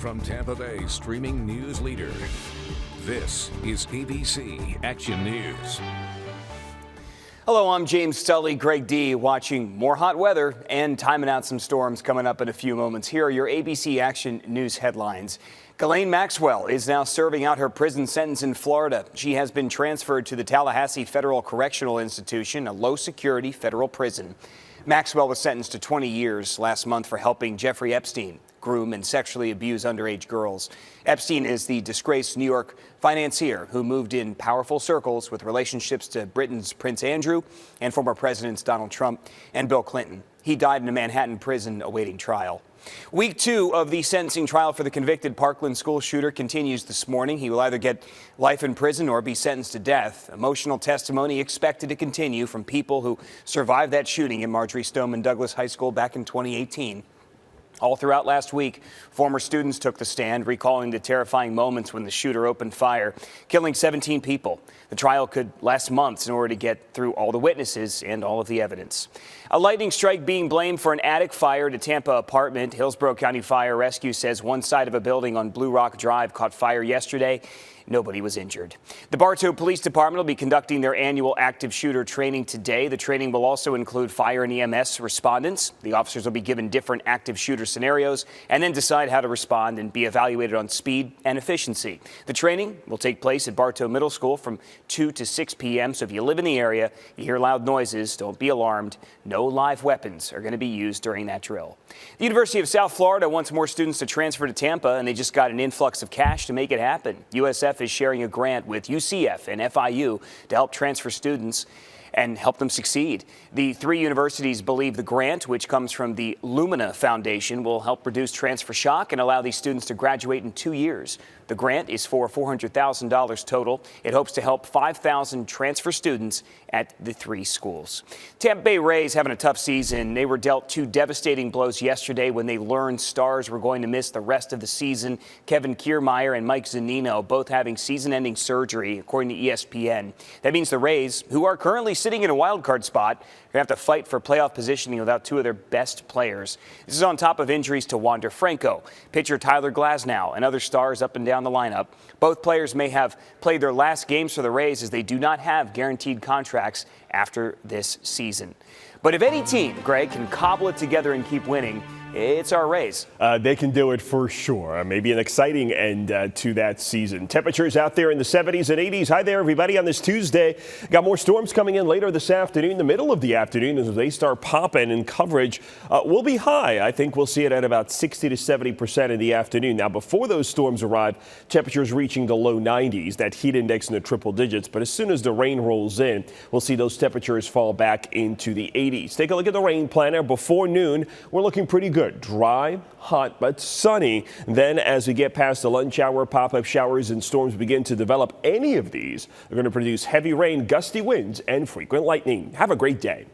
from Tampa Bay streaming news leader. This is ABC Action News. Hello, I'm James Tully. Greg D. watching more hot weather and timing out some storms coming up in a few moments. Here are your ABC Action News headlines. Colleen Maxwell is now serving out her prison sentence in Florida. She has been transferred to the Tallahassee Federal Correctional Institution, a low-security federal prison. Maxwell was sentenced to 20 years last month for helping Jeffrey Epstein groom and sexually abuse underage girls. Epstein is the disgraced New York financier who moved in powerful circles with relationships to Britain's Prince Andrew and former presidents Donald Trump and Bill Clinton. He died in a Manhattan prison awaiting trial. Week 2 of the sentencing trial for the convicted Parkland school shooter continues this morning. He will either get life in prison or be sentenced to death. Emotional testimony expected to continue from people who survived that shooting in Marjory Stoneman Douglas High School back in 2018. All throughout last week, former students took the stand, recalling the terrifying moments when the shooter opened fire, killing 17 people. The trial could last months in order to get through all the witnesses and all of the evidence. A lightning strike being blamed for an attic fire at a Tampa apartment. Hillsborough County Fire Rescue says one side of a building on Blue Rock Drive caught fire yesterday. Nobody was injured. The Bartow Police Department will be conducting their annual active shooter training today. The training will also include fire and EMS respondents. The officers will be given different active shooter scenarios and then decide how to respond and be evaluated on speed and efficiency. The training will take place at Bartow Middle School from 2 to 6 p.m. So if you live in the area, you hear loud noises, don't be alarmed. No live weapons are going to be used during that drill. The University of South Florida wants more students to transfer to Tampa, and they just got an influx of cash to make it happen. USF is sharing a grant with UCF and FIU to help transfer students and help them succeed. The three universities believe the grant, which comes from the Lumina Foundation, will help reduce transfer shock and allow these students to graduate in 2 years. The grant is for $400,000 total. It hopes to help 5,000 transfer students at the three schools. Tampa Bay Rays having a tough season. They were dealt two devastating blows yesterday when they learned stars were going to miss the rest of the season. Kevin Kiermaier and Mike Zunino both having season-ending surgery, according to ESPN. That means the Rays, who are currently sitting in a wild card spot, are going to have to fight for playoff positioning without two of their best players. This is on top of injuries to Wander Franco, pitcher Tyler Glasnow, and other stars up and down the lineup. Both players may have played their last games for the Rays as they do not have guaranteed contracts after this season. But if any team, Greg, can cobble it together and keep winning, it's our Rays. They can do it for sure. Maybe an exciting end to that season. Temperatures out there in the 70s and 80s. Hi there, everybody, on this Tuesday. Got more storms coming in later this afternoon, the middle of the afternoon, as they start popping, and coverage will be high. I think we'll see it at about 60 to 70% in the afternoon. Now, before those storms arrive, temperatures reaching the low 90s, that heat index in the triple digits. But as soon as the rain rolls in, we'll see those temperatures fall back into the 80s. Take a look at the rain planner. Before noon, we're looking pretty good. Dry, hot, but sunny. Then as we get past the lunch hour, pop-up showers and storms begin to develop. Any of these are going to produce heavy rain, gusty winds, and frequent lightning. Have a great day.